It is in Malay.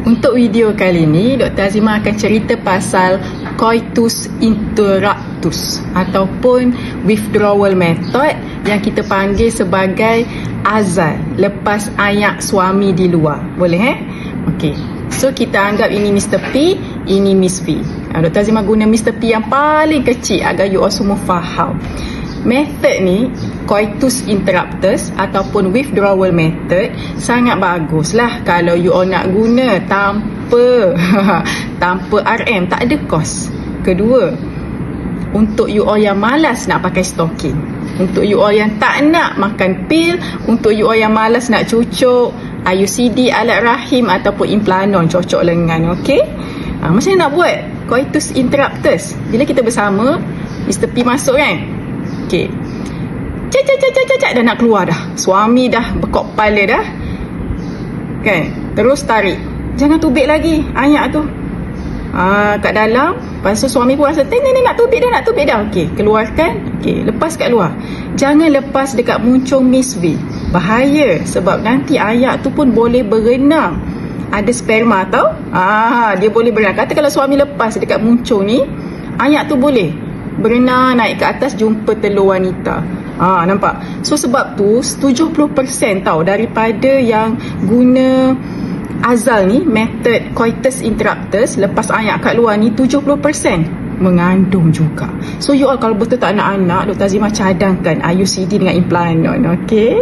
Untuk video kali ini, Dr. Azimah akan cerita pasal coitus interruptus ataupun withdrawal method yang kita panggil sebagai azal lepas ayak suami di luar. Boleh Okey. So kita anggap ini Mr. P, ini Miss V. Dr. Azimah guna Mr. P yang paling kecil agar you all semua faham. Method ni, coitus interruptus ataupun withdrawal method, sangat bagus lah kalau you all nak guna tanpa RM, tak ada kos. Kedua, untuk you all yang malas nak pakai stocking, untuk you all yang tak nak makan pil, untuk you all yang malas nak cucuk IUCD, alat rahim ataupun implanon, cocok lengan. Okey, macam mana nak buat coitus interruptus? Bila kita bersama, Mr. P masuk kan, okey, cak dah nak keluar dah, suami dah bekok kepala dah kan, terus tarik, jangan tubik lagi ayak tu kat dalam. Lepas tu suami pun rasa ni nak tubik dah. Okey, keluarkan. Okey, lepas kat luar. Jangan lepas dekat muncung Miss V, bahaya, sebab nanti ayak tu pun boleh berenang. Ada sperma tau, dia boleh berenang. Kata kalau suami lepas dekat muncung ni, ayak tu boleh berenang naik ke atas jumpa telur wanita. Nampak? So sebab tu 70% tau daripada yang guna azal ni, method coitus interruptus lepas ayak kat luar ni, 70% mengandung juga. So you all kalau betul tak nak anak, Dr. Azimah cadangkan IUCD dengan implanon. Okey.